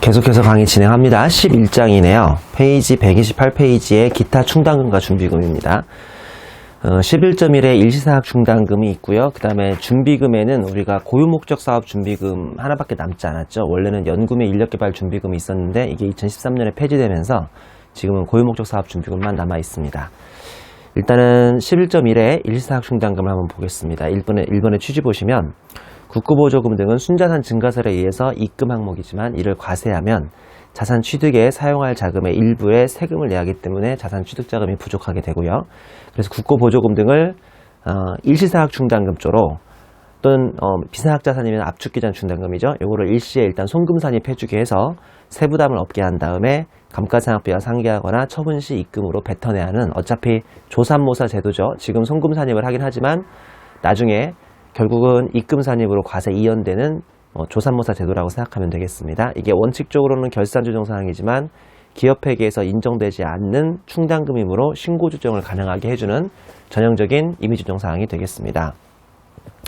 계속해서 강의 진행합니다. 11장이네요. 페이지 128페이지에 기타 충당금과 준비금입니다. 11.1에 일시사학 충당금이 있고요. 그 다음에 준비금에는 우리가 고유목적 사업 준비금 하나밖에 남지 않았죠. 원래는 연구매 인력개발 준비금이 있었는데 이게 2013년에 폐지되면서 지금은 고유목적 사업 준비금만 남아 있습니다. 일단은 11.1에 일시사학 충당금을 한번 보겠습니다. 1번에 취지 보시면 국고보조금 등은 순자산 증가설에 의해서 입금 항목이지만 이를 과세하면 자산 취득에 사용할 자금의 일부에 세금을 내야 하기 때문에 자산 취득 자금이 부족하게 되고요. 그래서 국고보조금 등을 일시사학 충당금조로 또는 비사학 자산이면 압축기간 충당금이죠. 요거를 일시에 일단 송금산입 해주게 해서 세부담을 없게 한 다음에 감가상각비와 상계하거나 처분 시 입금으로 뱉어내야 하는 어차피 조삼모사 제도죠. 지금 송금산입을 하긴 하지만 나중에 결국은 입금산입으로 과세 이연되는 조삼모사 제도라고 생각하면 되겠습니다. 이게 원칙적으로는 결산조정사항이지만 기업회계에서 인정되지 않는 충당금이므로 신고조정을 가능하게 해주는 전형적인 임의조정사항이 되겠습니다.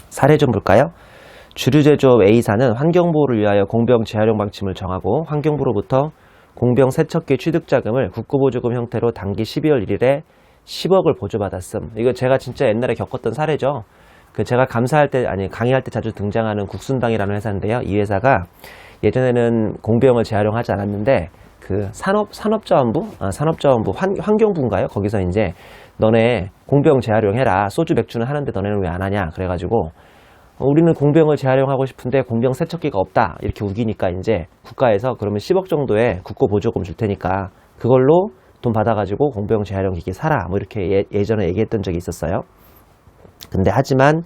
사례 좀 볼까요? 주류제조업 A사는 환경보호를 위하여 공병 재활용 방침을 정하고 환경부로부터 공병 세척기 취득자금을 국고보조금 형태로 당기 12월 1일에 10억을 보조받았음. 이거 제가 진짜 옛날에 겪었던 사례죠. 제가 감사할 때, 강의할 때 자주 등장하는 국순당이라는 회사인데요. 이 회사가 예전에는 공병을 재활용하지 않았는데, 산업자원부, 환경부인가요? 거기서 이제, 너네 공병 재활용해라. 소주 맥주는 하는데 너네는 왜 안 하냐? 그래가지고, 우리는 공병을 재활용하고 싶은데 공병 세척기가 없다. 이렇게 우기니까 이제 국가에서 그러면 10억 정도의 국고보조금 줄 테니까, 그걸로 돈 받아가지고 공병 재활용기기 사라. 뭐 이렇게 예전에 얘기했던 적이 있었어요. 근데 하지만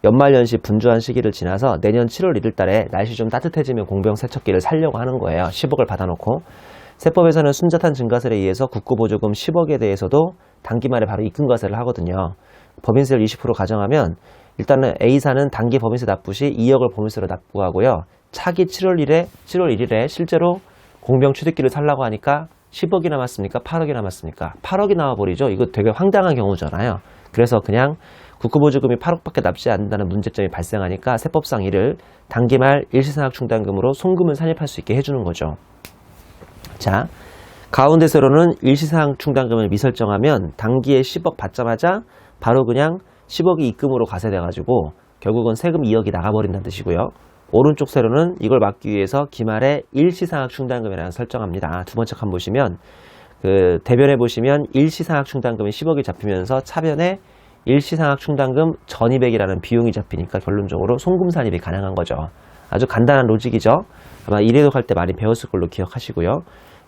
연말연시 분주한 시기를 지나서 내년 7월 1일 달에 날씨 좀 따뜻해지면 공병 세척기를 사려고 하는 거예요. 10억을 받아놓고. 세법에서는 순자산 증가세에 의해서 국고보조금 10억에 대해서도 단기 말에 바로 입금과세를 하거든요. 법인세를 20% 가정하면 일단은 A사는 단기 법인세 납부 시 2억을 법인세로 납부하고요. 차기 7월 1일에 실제로 공병 취득기를 살라고 하니까 10억이 남았습니까? 8억이 남았습니까? 8억이 나와버리죠. 이거 되게 황당한 경우잖아요. 그래서 그냥 국고보조금이 8억밖에 남지 않는다는 문제점이 발생하니까 세법상 이를 단기말 일시사학 충당금으로 송금을 산입할 수 있게 해주는 거죠. 자, 가운데 세로는 일시사학 충당금을 미설정하면 단기에 10억 받자마자 바로 그냥 10억이 입금으로 과세돼가지고 결국은 세금 2억이 나가버린다는 뜻이고요. 오른쪽 세로는 이걸 막기 위해서 기말에 일시사학 충당금이라는 설정합니다. 두 번째 칸 보시면 대변에 보시면 일시사학 충당금이 10억이 잡히면서 차변에 일시상학 충당금 전입액이라는 비용이 잡히니까 결론적으로 송금산입이 가능한 거죠. 아주 간단한 로직이죠. 아마 일회독할 때 많이 배웠을 걸로 기억하시고요.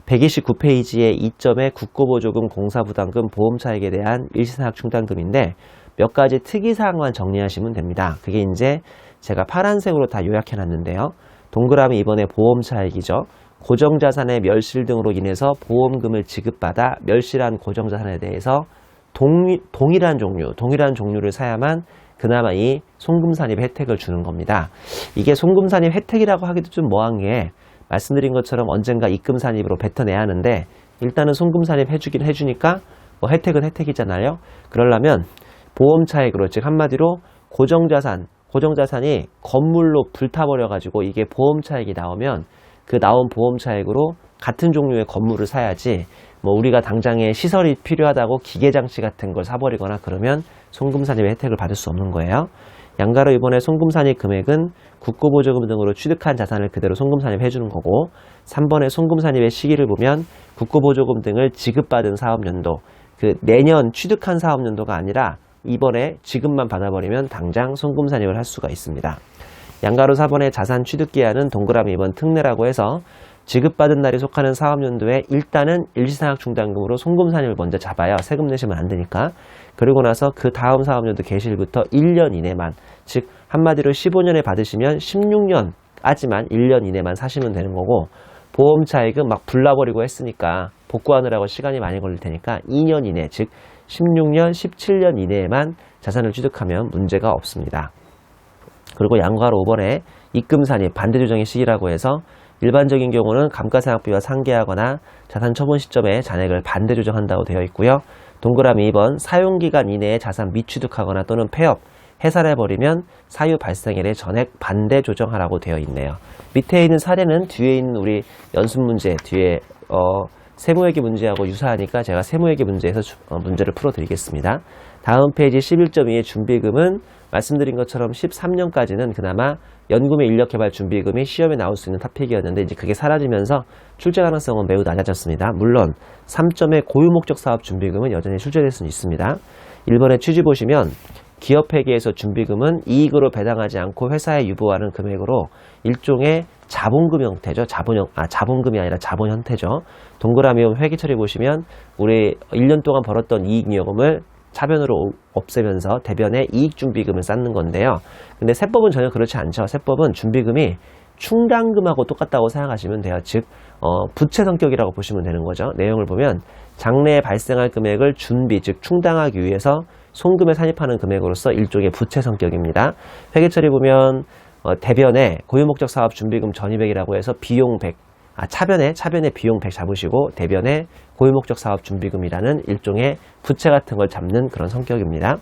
129페이지의 2점의 국고보조금, 공사부담금, 보험차익에 대한 일시상학 충당금인데 몇 가지 특이사항만 정리하시면 됩니다. 그게 이제 제가 파란색으로 다 요약해 놨는데요. 동그라미 이번에 보험차익이죠. 고정자산의 멸실 등으로 인해서 보험금을 지급받아 멸실한 고정자산에 대해서 동일한 종류를 사야만 그나마 이 송금산입 혜택을 주는 겁니다. 이게 송금산입 혜택이라고 하기도 좀 뭐한 게 말씀드린 것처럼 언젠가 입금산입으로 뱉어내야 하는데 일단은 송금산입 해주니까 뭐 혜택은 혜택이잖아요. 그러려면 보험차익으로, 즉 한마디로 고정자산이 건물로 불타버려가지고 이게 보험차익이 나오면 그 나온 보험차익으로 같은 종류의 건물을 사야지 뭐 우리가 당장에 시설이 필요하다고 기계장치 같은 걸 사버리거나 그러면 송금산입의 혜택을 받을 수 없는 거예요. 양가로 이번에 송금산입 금액은 국고보조금 등으로 취득한 자산을 그대로 송금산입 해주는 거고 3번의 송금산입의 시기를 보면 국고보조금 등을 지급받은 사업연도 내년 취득한 사업연도가 아니라 이번에 지급만 받아버리면 당장 송금산입을 할 수가 있습니다. 양가로 4번의 자산 취득기한은 동그라미 2번 특례라고 해서 지급받은 날이 속하는 사업연도에 일단은 일시상학 충당금으로 송금산입을 먼저 잡아요. 세금 내시면 안 되니까. 그리고 나서 그 다음 사업연도 개시일부터 1년 이내만, 즉 한마디로 15년에 받으시면 16년까지만 1년 이내만 사시면 되는 거고 보험차익은 막 불나버리고 했으니까 복구하느라고 시간이 많이 걸릴 테니까 2년 이내, 즉 16년, 17년 이내에만 자산을 취득하면 문제가 없습니다. 그리고 양가로 5번에 입금산입 반대조정의 시기라고 해서 일반적인 경우는 감가상각비와 상계하거나 자산 처분 시점에 잔액을 반대 조정한다고 되어 있고요. 동그라미 2번 사용기간 이내에 자산 미취득하거나 또는 폐업, 해산해버리면 사유 발생일의 전액 반대 조정하라고 되어 있네요. 밑에 있는 사례는 뒤에 있는 우리 연습 문제 뒤에 세무회계 문제하고 유사하니까 제가 세무회계 문제에서 문제를 풀어드리겠습니다. 다음 페이지 11.2의 준비금은 말씀드린 것처럼 13년까지는 그나마 연구및 인력개발 준비금이 시험에 나올 수 있는 토픽이었는데 이제 그게 사라지면서 출제 가능성은 매우 낮아졌습니다. 물론 3점의 고유목적 사업 준비금은 여전히 출제될 수는 있습니다. 1번의 취지 보시면 기업회계에서 준비금은 이익으로 배당하지 않고 회사에 유보하는 금액으로 일종의 자본금 형태죠. 자본금이 아니라 자본 형태죠. 동그라미 회계 처리 보시면 우리 1년 동안 벌었던 이익잉여금을 차변으로 없애면서 대변에 이익준비금을 쌓는 건데요. 근데 세법은 전혀 그렇지 않죠. 세법은 준비금이 충당금하고 똑같다고 생각하시면 돼요. 즉 부채 성격이라고 보시면 되는 거죠. 내용을 보면 장래에 발생할 금액을 준비, 즉 충당하기 위해서 송금에 산입하는 금액으로서 일종의 부채 성격입니다. 회계처리 보면 대변에 고유목적 사업 준비금 전입액이라고 해서 비용 100, 차변에 비용 100 잡으시고 대변에 고유목적 사업 준비금이라는 일종의 부채 같은 걸 잡는 그런 성격입니다.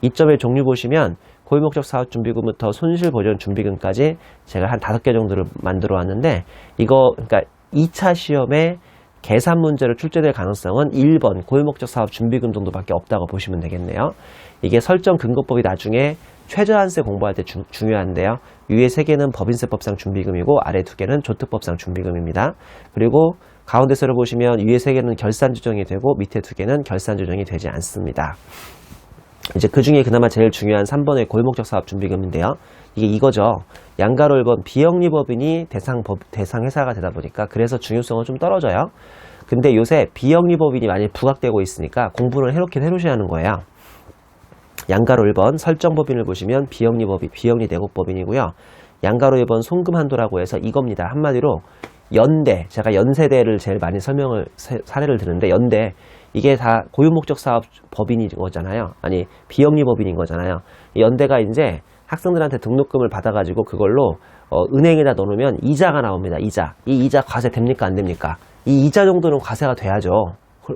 2점의 종류 보시면 고유목적 사업 준비금부터 손실보전 준비금까지 제가 한 5개 정도를 만들어 왔는데 이거 그러니까 2차 시험에 계산 문제로 출제될 가능성은 1번 고유목적 사업 준비금 정도밖에 없다고 보시면 되겠네요. 이게 설정 근거법이 나중에 최저한세 공부할 때 중요한데요. 위에 3개는 법인세법상 준비금이고 아래 2개는 조특법상 준비금입니다. 그리고 가운데 서를 보시면 위에 3개는 결산조정이 되고 밑에 2개는 결산조정이 되지 않습니다. 이제 그 중에 그나마 제일 중요한 3번의 고유목적 사업 준비금인데요. 이게 이거죠. 양가로 1번 비영리법인이 대상 회사가 되다 보니까 그래서 중요성은 좀 떨어져요. 근데 요새 비영리법인이 많이 부각되고 있으니까 공부를 해놓긴 해놓으셔야 하는 거예요. 양가로 1번 설정법인을 보시면 비영리대국법인이고요. 양가로 1번 송금한도라고 해서 이겁니다. 한마디로 연대, 제가 연세대를 제일 많이 사례를 드는데 연대, 이게 다 고유목적 사업 법인인 거잖아요. 아니 비영리법인인 거잖아요. 연대가 이제 학생들한테 등록금을 받아가지고 그걸로 은행에다 넣어놓으면 이자가 나옵니다. 이자. 이 이자 과세 됩니까? 안 됩니까? 이 이자 정도는 과세가 돼야죠.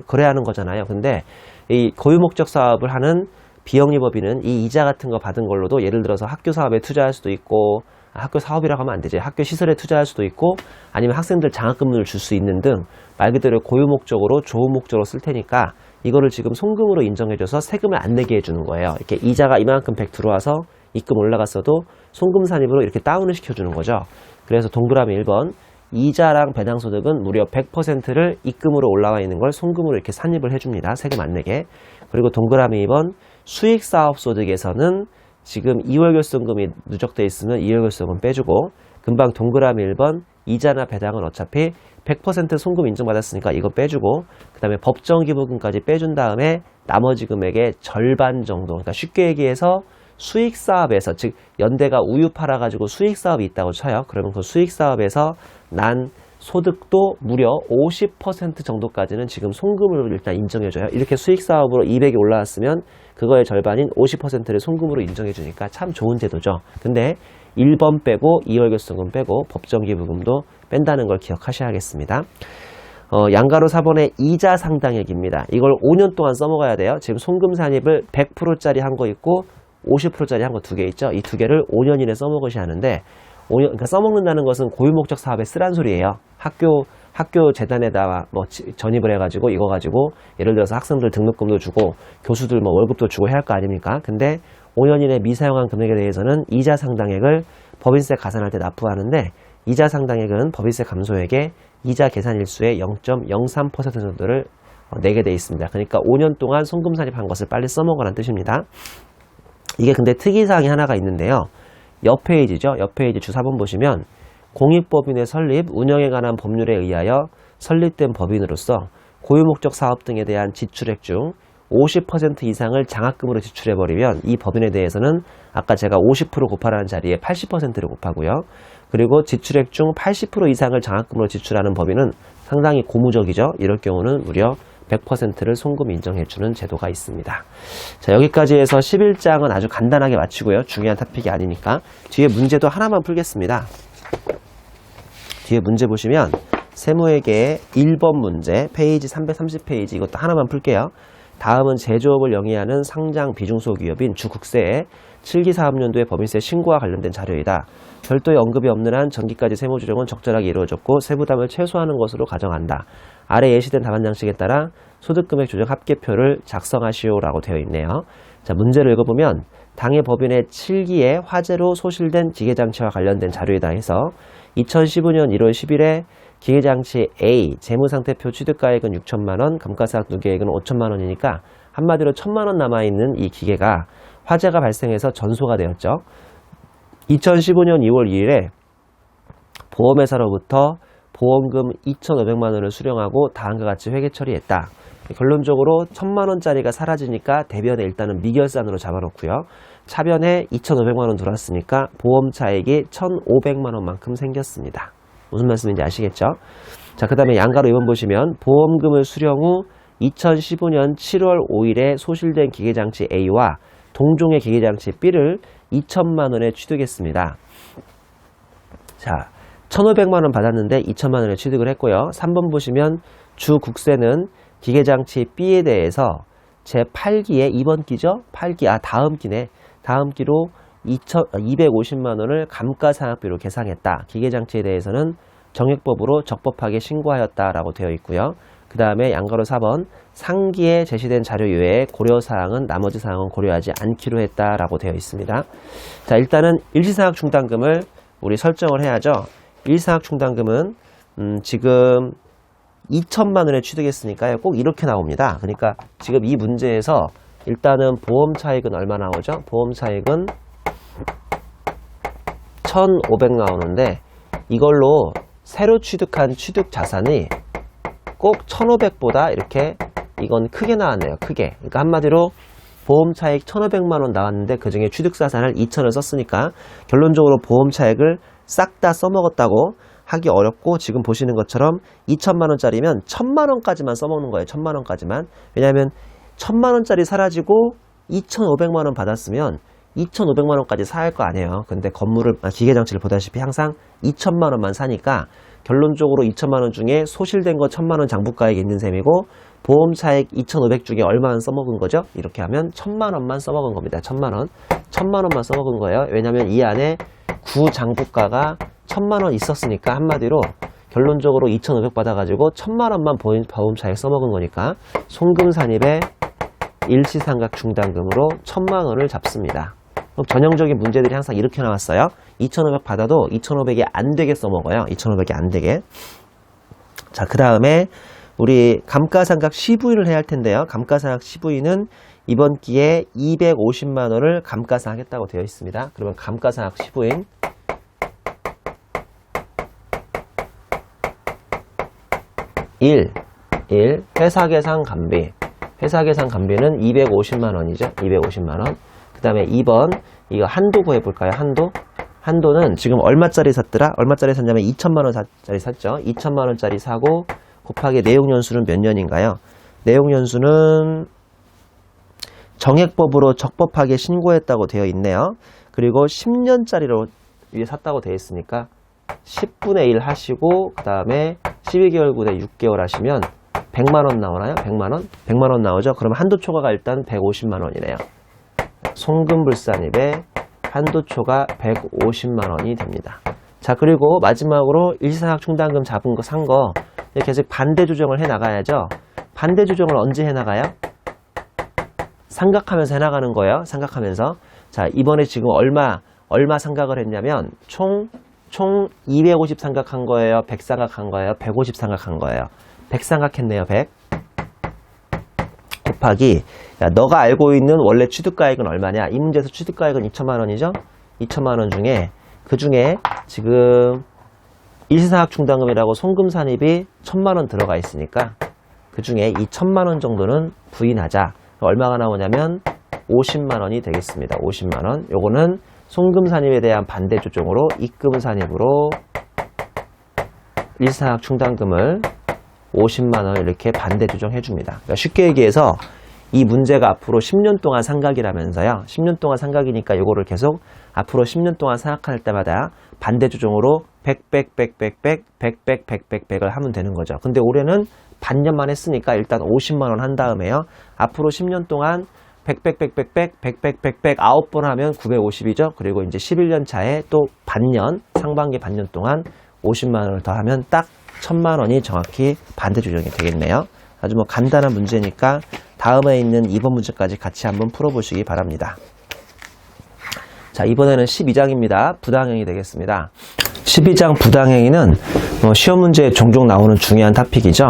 그래야 하는 거잖아요. 근데 이 고유목적 사업을 하는 비영리법인은 이 이자 같은 거 받은 걸로도 예를 들어서 학교 사업에 투자할 수도 있고, 학교 사업이라고 하면 안 되지, 학교 시설에 투자할 수도 있고, 아니면 학생들 장학금을 줄 수 있는 등 말 그대로 고유목적으로 좋은 목적으로 쓸 테니까 이거를 지금 송금으로 인정해줘서 세금을 안 내게 해주는 거예요. 이렇게 이자가 이만큼 100 들어와서 입금 올라갔어도 송금 산입으로 이렇게 다운을 시켜주는 거죠. 그래서 동그라미 1번 이자랑 배당소득은 무려 100%를 입금으로 올라와 있는 걸 송금으로 이렇게 산입을 해줍니다. 세금 안 내게. 그리고 동그라미 2번 수익사업소득에서는 지금 2월 결손금이 누적되어 있으면 2월 결손금 빼주고, 금방 동그라미 1번 이자나 배당은 어차피 100% 송금 인정받았으니까 이거 빼주고, 그 다음에 법정기부금까지 빼준 다음에 나머지 금액의 절반 정도, 그러니까 쉽게 얘기해서 수익사업에서, 즉 연대가 우유 팔아가지고 수익사업이 있다고 쳐요. 그러면 그 수익사업에서 난 소득도 무려 50% 정도까지는 지금 송금으로 일단 인정해줘요. 이렇게 수익사업으로 200이 올라왔으면 그거의 절반인 50%를 송금으로 인정해주니까 참 좋은 제도죠. 근데 1번 빼고 2월 결손금 빼고 법정기부금도 뺀다는 걸 기억하셔야겠습니다. 양가로 4번의 이자 상당액입니다. 이걸 5년 동안 써먹어야 돼요. 지금 송금 산입을 100%짜리 한 거 있고 50%짜리 한 거 2개 있죠. 이 2개를 5년 이내 써먹으셔야 하는데, 그러니까 써먹는다는 것은 고유목적 사업에 쓰란 소리예요. 학교 재단에다 뭐 전입을 해가지고 이거 가지고 예를 들어서 학생들 등록금도 주고 교수들 뭐 월급도 주고 해야 할 거 아닙니까? 근데 5년 이내 미사용한 금액에 대해서는 이자 상당액을 법인세 가산할 때 납부하는데, 이자 상당액은 법인세 감소액에 이자 계산일수의 0.03% 정도를 내게 돼 있습니다. 그러니까 5년 동안 송금 산입한 것을 빨리 써먹으라는 뜻입니다. 이게 근데 특이사항이 하나가 있는데요. 옆 페이지죠. 옆 페이지 주 4번 보시면 공익법인의 설립, 운영에 관한 법률에 의하여 설립된 법인으로서 고유목적 사업 등에 대한 지출액 중 50% 이상을 장학금으로 지출해버리면 이 법인에 대해서는 아까 제가 50% 곱하라는 자리에 80%를 곱하고요. 그리고 지출액 중 80% 이상을 장학금으로 지출하는 법인은 상당히 고무적이죠. 이럴 경우는 무려 100%를 송금 인정해주는 제도가 있습니다. 자, 여기까지 해서 11장은 아주 간단하게 마치고요. 중요한 토픽이 아니니까 뒤에 문제도 하나만 풀겠습니다. 뒤에 문제 보시면 세무회계의 1번 문제 페이지 330페이지 이것도 하나만 풀게요. 다음은 제조업을 영위하는 상장 비중소기업인 주국세에 7기 사업연도의 법인세 신고와 관련된 자료이다. 별도의 언급이 없는 한 전기까지 세무조정은 적절하게 이루어졌고 세부담을 최소화하는 것으로 가정한다. 아래 예시된 답안 장식에 따라 소득금액 조정 합계표를 작성하시오라고 되어 있네요. 자, 문제를 읽어보면 당해 법인의 7기에 화재로 소실된 기계장치와 관련된 자료이다 해서 2015년 1월 10일에 기계장치 A 재무상태표 취득가액은 6천만원, 감가상각 누계액은 5천만원이니까 한마디로 1천만원 남아있는 이 기계가 화재가 발생해서 전소가 되었죠. 2015년 2월 2일에 보험회사로부터 보험금 2,500만원을 수령하고 다음과 같이 회계 처리했다. 결론적으로 1,000만원짜리가 사라지니까 대변에 일단은 미결산으로 잡아놓고요. 차변에 2,500만원 들어왔으니까 보험 차익이 1,500만원만큼 생겼습니다. 무슨 말씀인지 아시겠죠? 자, 그 다음에 양가로 2번 보시면 보험금을 수령 후 2015년 7월 5일에 소실된 기계장치 A와 동종의 기계장치 B를 2천만원에 취득했습니다. 자, 1,500만원 받았는데 2천만원에 취득을 했고요. 3번 보시면 주국세는 기계장치 B에 대해서 제8기에 2번 기죠? 8기, 다음 기네. 다음 기로 250만원을 감가상각비로 계상했다. 기계장치에 대해서는 정액법으로 적법하게 신고하였다라고 되어 있고요. 그 다음에 양가로 4번 상기에 제시된 자료 이외에 고려사항은 나머지 사항은 고려하지 않기로 했다라고 되어 있습니다. 자, 일단은 일시상각 충당금을 우리 설정을 해야죠. 일시상각 충당금은 지금 2천만원에 취득했으니까요. 꼭 이렇게 나옵니다. 그러니까 지금 이 문제에서 일단은 보험 차익은 얼마 나오죠? 보험 차익은 1,500 나오는데 이걸로 새로 취득한 취득 자산이 꼭 1,500보다 이렇게 이건 크게 나왔네요. 크게. 그러니까 한마디로 보험 차익 1,500만원 나왔는데 그 중에 취득 자산을 2,000을 썼으니까 결론적으로 보험 차익을 싹 다 써먹었다고 하기 어렵고 지금 보시는 것처럼 2천만원짜리면 1,000만원까지만 써먹는 거예요. 1,000만원까지만. 왜냐하면 1,000만원짜리 사라지고 2,500만원 받았으면 2,500만원까지 사야 할 거 아니에요. 근데 기계장치를 보다시피 항상 2천만원만 사니까 결론적으로 2천만원 중에 소실된 거 1,000만원 장부가액이 있는 셈이고 보험 차익 2,500 중에 얼마나 써먹은 거죠? 이렇게 하면 1,000만원만 써먹은 겁니다. 1,000만원. 1,000만원만 써먹은 거예요. 왜냐하면 이 안에 구장부가가 1,000만원 있었으니까 한마디로 결론적으로 2,500 받아가지고 1,000만원만 보험 차익 써먹은 거니까 송금산입의 일시상각 충당금으로 1,000만원을 잡습니다. 전형적인 문제들이 항상 이렇게 나왔어요. 2,500 받아도 2,500이 안 되게 써먹어요. 2,500이 안 되게. 자, 그 다음에 우리 감가상각 CV를 해야 할 텐데요. 감가상각 CV는 이번 기회에 250만원을 감가상각했다고 되어 있습니다. 그러면 감가상각 CV는 1. 회사계산 감비. 회사계산 감비는 250만원이죠. 250만원. 그 다음에 2번, 이거 한도 구해볼까요? 한도는 지금 얼마짜리 샀더라? 얼마짜리 샀냐면 2천만원짜리 샀죠. 2천만원짜리 사고 곱하기 내용연수는 몇 년인가요? 내용연수는 정액법으로 적법하게 신고했다고 되어 있네요. 그리고 10년짜리로 위에 샀다고 되어 있으니까 10분의 1 하시고 그 다음에 12개월 곱에 6개월 하시면 100만원 나오나요? 100만원? 100만원 나오죠? 그럼 한도 초과가 일단 150만원이네요. 송금불산입의 한도초가 150만원이 됩니다. 자, 그리고 마지막으로 일시상각 충당금 잡은 거 산 거 이렇게 계속 반대 조정을 해 나가야죠. 반대 조정을 언제 해 나가요? 삼각하면서 해 나가는 거예요. 삼각하면서. 자, 이번에 지금 얼마 삼각을 했냐면 총 250 삼각한 거예요. 100 삼각한 거예요. 150 삼각한 거예요. 100 삼각했네요. 100 곱하기, 야, 너가 알고 있는 원래 취득가액은 얼마냐? 이 문제에서 취득가액은 2천만원이죠? 2천만원 중에 그 중에 지금 일시상각 충당금이라고 송금산입이 1,000만원 들어가 있으니까 그 중에 이 1,000만원 정도는 부인하자. 얼마가 나오냐면 50만원이 되겠습니다. 50만원. 요거는 송금산입에 대한 반대 조정으로 입금산입으로 일시상각 충당금을 50만원을 이렇게 반대 조정해 줍니다. 그러니까 쉽게 얘기해서 이 문제가 앞으로 10년 동안 삼각이라면서요. 10년 동안 삼각이니까 이거를 계속 앞으로 10년 동안 생각할 때마다 반대 조정으로 100을 하면 되는 거죠. 근데 올해는 반년만 했으니까 일단 50만 원 한 다음에요. 앞으로 10년 동안 100 9번 하면 950이죠. 그리고 이제 11년 차에 또 반년, 상반기 반년 동안 50만 원을 더 하면 딱 1000만 원이 정확히 반대 조정이 되겠네요. 아주 뭐 간단한 문제니까 다음에 있는 2번 문제까지 같이 한번 풀어보시기 바랍니다. 자, 이번에는 12장입니다. 부당행위 되겠습니다. 12장 부당행위는 시험 문제에 종종 나오는 중요한 토픽이죠.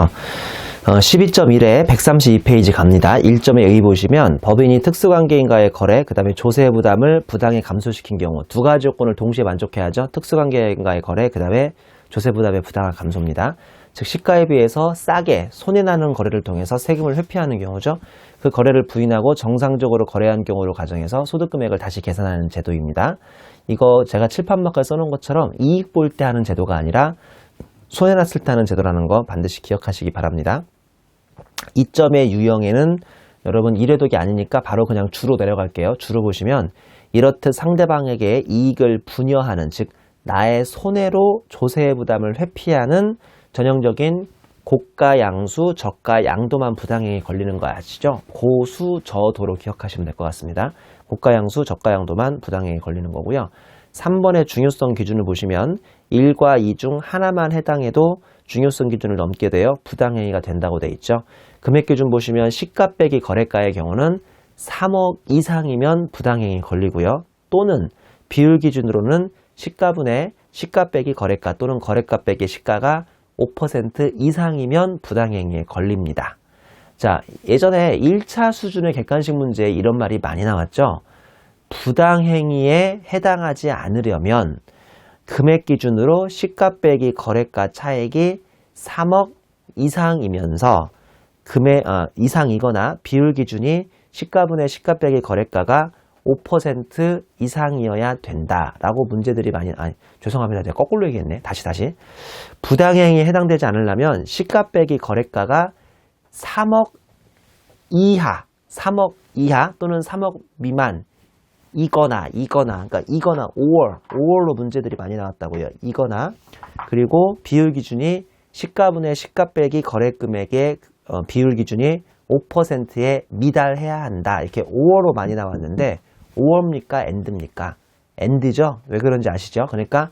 12.1에 132페이지 갑니다. 1점에 여기 보시면 법인이 특수관계인과의 거래, 그 다음에 조세 부담을 부당히 감소시킨 경우 두 가지 조건을 동시에 만족해야죠. 특수관계인과의 거래, 그 다음에 조세 부담의 부당한 감소입니다. 즉 시가에 비해서 싸게 손해나는 거래를 통해서 세금을 회피하는 경우죠. 그 거래를 부인하고 정상적으로 거래한 경우를 가정해서 소득금액을 다시 계산하는 제도입니다. 이거 제가 칠판막을 써놓은 것처럼 이익 볼 때 하는 제도가 아니라 손해났을 때 하는 제도라는 거 반드시 기억하시기 바랍니다. 이 점의 유형에는 여러분 이래독이 아니니까 바로 그냥 주로 내려갈게요. 주로 보시면 이렇듯 상대방에게 이익을 분여하는, 즉 나의 손해로 조세 부담을 회피하는 전형적인 고가 양수, 저가 양도만 부당행위 걸리는 거 아시죠? 고수, 저도로 기억하시면 될 것 같습니다. 고가 양수, 저가 양도만 부당행위 걸리는 거고요. 3번의 중요성 기준을 보시면 1과 2 중 하나만 해당해도 중요성 기준을 넘게 되어 부당행위가 된다고 되어 있죠. 금액 기준 보시면 시가 빼기 거래가의 경우는 3억 이상이면 부당행위 걸리고요. 또는 비율 기준으로는 시가분의 시가 빼기 거래가 또는 거래가 빼기 시가가 5% 이상이면 부당행위에 걸립니다. 자, 예전에 1차 수준의 객관식 문제에 이런 말이 많이 나왔죠. 부당행위에 해당하지 않으려면 금액 기준으로 시가 빼기 거래가 차액이 3억 이상이면서 이상이거나 비율 기준이 시가분의 시가 빼기 거래가가 5% 이상이어야 된다라고 문제들이 많이, 죄송합니다. 제가 거꾸로 얘기했네. 다시. 부당행위에 해당되지 않으려면 시가 빼기 거래가가 3억 이하 또는 3억 미만 이거나, 그러니까 이거나 5월로 문제들이 많이 나왔다고요. 이거나, 그리고 비율 기준이 시가분의 시가 빼기 거래 금액의 비율 기준이 5%에 미달해야 한다. 이렇게 5월로 많이 나왔는데 5월입니까? 엔드입니까? 엔드죠? 왜 그런지 아시죠? 그러니까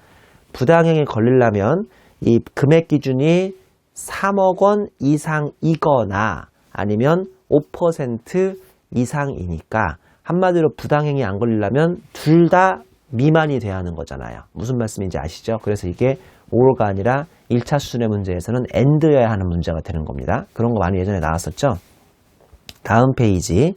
부당행위 걸리려면 이 금액 기준이 3억 원 이상이거나 아니면 5% 이상이니까 한마디로 부당행위 안 걸리려면 둘 다 미만이 돼야 하는 거잖아요. 무슨 말씀인지 아시죠? 그래서 이게 5월가 아니라 1차 수준의 문제에서는 엔드여야 하는 문제가 되는 겁니다. 그런 거 많이 예전에 나왔었죠? 다음 페이지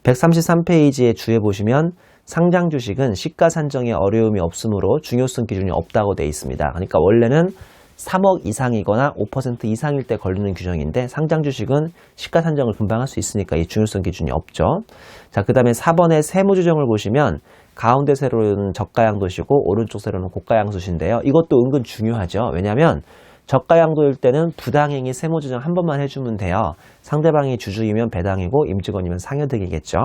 133페이지에 주에 보시면 상장 주식은 시가 산정에 어려움이 없으므로 중요성 기준이 없다고 되어 있습니다. 그러니까 원래는 3억 이상이거나 5% 이상일 때 걸리는 규정인데 상장 주식은 시가 산정을 금방 할 수 있으니까 이 중요성 기준이 없죠. 자, 그 다음에 4번의 세무 규정을 보시면 가운데 세로는 저가 양도시고 오른쪽 세로는 고가 양수신데요. 이것도 은근 중요하죠. 왜냐하면 저가 양도일 때는 부당행위 세무 규정 한 번만 해주면 돼요. 상대방이 주주이면 배당이고 임직원이면 상여득이겠죠.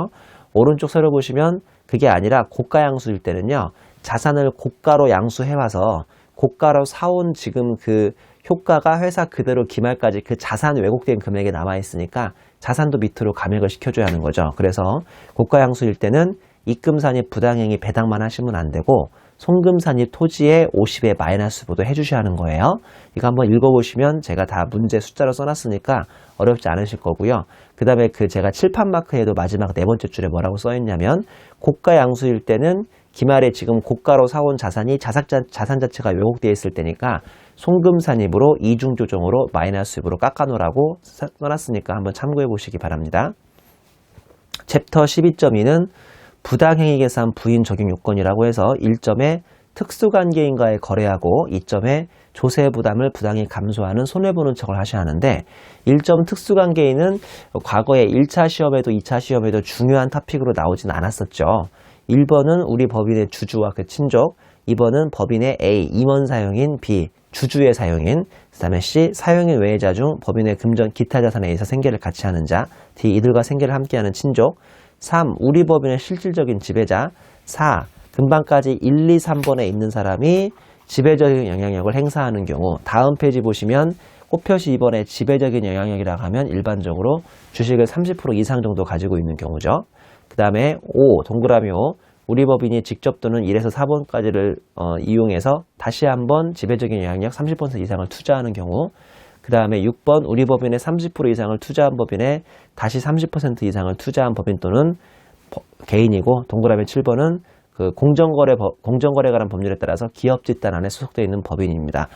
오른쪽 세로 보시면 그게 아니라 고가 양수일 때는요. 자산을 고가로 양수해와서 고가로 사온 지금 그 효과가 회사 그대로 기말까지 그 자산 왜곡된 금액에 남아있으니까 자산도 밑으로 감액을 시켜줘야 하는 거죠. 그래서 고가 양수일 때는 입금산입 부당행위 배당만 하시면 안 되고 송금산입 토지의 50의 마이너스 부도 해주셔야 하는 거예요. 이거 한번 읽어보시면 제가 다 문제 숫자로 써놨으니까 어렵지 않으실 거고요. 그 다음에 그 제가 칠판 마크에도 마지막 네 번째 줄에 뭐라고 써있냐면 고가 양수일 때는 기말에 지금 고가로 사온 자산이 자산 자체가 왜곡되어 있을 때니까 송금산입으로 이중조정으로 마이너스 수입으로 깎아놓으라고 써놨으니까 한번 참고해 보시기 바랍니다. 챕터 12.2는 부당행위 계산 부인 적용 요건이라고 해서 1점에 특수관계인과의 거래하고 2점에 조세 부담을 부당히 감소하는 손해보는 척을 하셔야 하는데 1점 특수관계인은 과거에 1차 시험에도 2차 시험에도 중요한 토픽으로 나오진 않았었죠. 1번은 우리 법인의 주주와 그 친족, 2번은 법인의 A, 임원 사용인 B, 주주의 사용인. 그 다음에 C. 사용인 외의 자 중 법인의 금전 기타 자산에 의해서 생계를 같이 하는 자. D. 이들과 생계를 함께하는 친족. 3. 우리 법인의 실질적인 지배자. 4. 금방까지 1, 2, 3번에 있는 사람이 지배적인 영향력을 행사하는 경우. 다음 페이지 보시면 꽃표시 2번에 지배적인 영향력이라고 하면 일반적으로 주식을 30% 이상 정도 가지고 있는 경우죠. 그 다음에 5. 동그라미 5. 우리 법인이 직접 또는 1에서 4번까지를 이용해서 다시 한번 지배적인 영향력 30% 이상을 투자하는 경우. 그 다음에 6번 우리 법인의 30% 이상을 투자한 법인에 다시 30% 이상을 투자한 법인 또는 개인이고, 동그라미 7번은 그 공정거래에 관한 법률에 따라서 기업 집단 안에 소속되어 있는 법인입니다.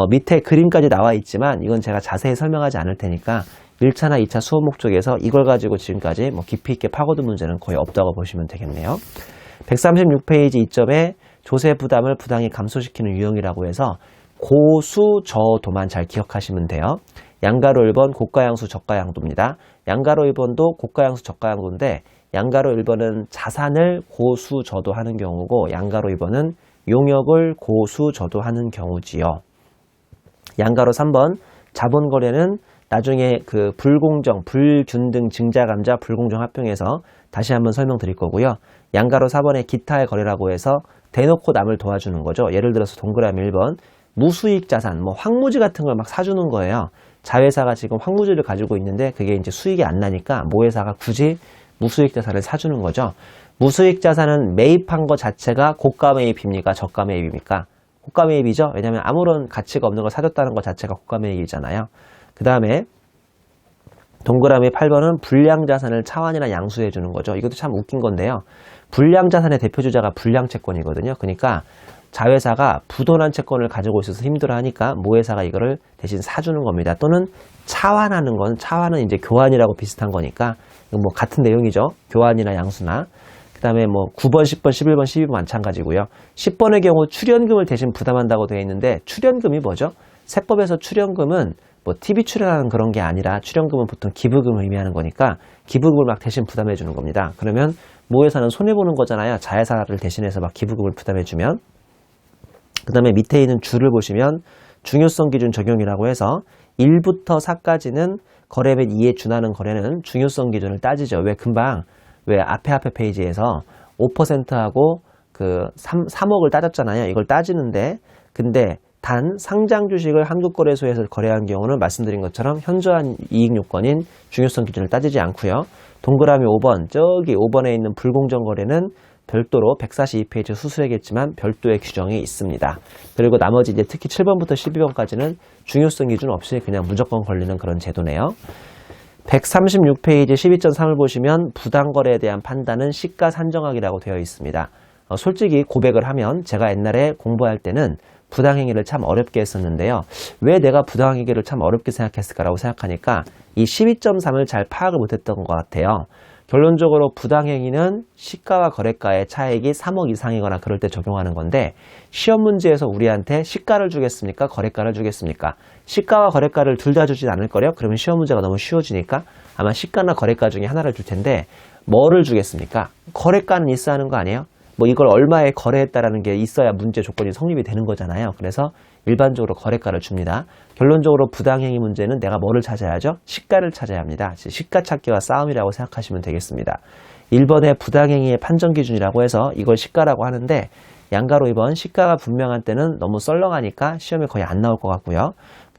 밑에 그림까지 나와 있지만 이건 제가 자세히 설명하지 않을 테니까 1차나 2차 수업 목적에서 이걸 가지고 지금까지 뭐 깊이 있게 파고든 문제는 거의 없다고 보시면 되겠네요. 136페이지 2점에 조세 부담을 부당히 감소시키는 유형이라고 해서 고수저도만 잘 기억하시면 돼요. 양가로 1번 고가양수 저가양도입니다. 양가로 1번도 고가양수 저가양도인데 양가로 1번은 자산을 고수저도하는 경우고 양가로 2번은 용역을 고수저도하는 경우지요. 양가로 3번 자본거래는 나중에 그 불공정, 불균등 증자감자 불공정 합병에서 다시 한번 설명드릴 거고요. 양가로 4번에 기타의 거래라고 해서 대놓고 남을 도와주는 거죠. 예를 들어서 동그라미 1번 무수익 자산, 뭐 황무지 같은 걸 막 사주는 거예요. 자회사가 지금 황무지를 가지고 있는데 그게 이제 수익이 안 나니까 모회사가 굳이 무수익 자산을 사주는 거죠. 무수익 자산은 매입한 것 자체가 고가 매입입니까? 저가 매입입니까? 고가 매입이죠. 왜냐하면 아무런 가치가 없는 걸 사줬다는 것 자체가 고가 매입이잖아요. 그 다음에 동그라미 8번은 불량자산을 차환이나 양수해 주는 거죠. 이것도 참 웃긴 건데요. 불량자산의 대표주자가 불량채권이거든요. 그러니까 자회사가 부도난 채권을 가지고 있어서 힘들어하니까 모회사가 이거를 대신 사주는 겁니다. 또는 차환하는 건, 차환은 이제 교환이라고 비슷한 거니까 뭐 같은 내용이죠. 교환이나 양수나. 그 다음에 뭐 9번, 10번, 11번, 12번 마찬가지고요. 10번의 경우 출연금을 대신 부담한다고 되어 있는데 출연금이 뭐죠? 세법에서 출연금은 뭐 TV 출연하는 그런 게 아니라 출연금은 보통 기부금을 의미하는 거니까 기부금을 막 대신 부담해 주는 겁니다. 그러면 모회사는 손해보는 거잖아요. 자회사를 대신해서 막 기부금을 부담해 주면. 그 다음에 밑에 있는 줄을 보시면 중요성 기준 적용이라고 해서 1부터 4까지는 거래 및 이에 준하는 거래는 중요성 기준을 따지죠. 왜 앞에 페이지에서 5%하고 그 3억을 따졌잖아요. 이걸 따지는데 근데 단 상장 주식을 한국거래소에서 거래한 경우는 말씀드린 것처럼 현저한 이익 요건인 중요성 기준을 따지지 않고요. 동그라미 5번, 저기 5번에 있는 불공정 거래는 별도로 142페이지 수수하겠지만 별도의 규정이 있습니다. 그리고 나머지 이제 특히 7번부터 12번까지는 중요성 기준 없이 그냥 무조건 걸리는 그런 제도네요. 136페이지 12.3을 보시면 부당거래에 대한 판단은 시가 산정하기라고 되어 있습니다. 솔직히 고백을 하면 제가 옛날에 공부할 때는 부당행위를 참 어렵게 했었는데요. 왜 내가 부당행위를 참 어렵게 생각했을까라고 생각하니까 이 12.3을 잘 파악을 못했던 것 같아요. 결론적으로 부당행위는 시가와 거래가의 차액이 3억 이상이거나 그럴 때 적용하는 건데 시험 문제에서 우리한테 시가를 주겠습니까? 거래가를 주겠습니까? 시가와 거래가를 둘 다 주진 않을 거요. 그러면 시험 문제가 너무 쉬워지니까 아마 시가나 거래가 중에 하나를 줄 텐데 뭐를 주겠습니까? 거래가는 있어야 하는 거 아니에요? 뭐 이걸 얼마에 거래했다라는 게 있어야 문제 조건이 성립이 되는 거잖아요. 그래서 일반적으로 거래가를 줍니다. 결론적으로 부당행위 문제는 내가 뭐를 찾아야죠? 시가를 찾아야 합니다. 시가 찾기와 싸움이라고 생각하시면 되겠습니다. 1번의 부당행위의 판정 기준이라고 해서 이걸 시가라고 하는데 양가로 2번 시가가 분명한 때는 너무 썰렁하니까 시험에 거의 안 나올 것 같고요.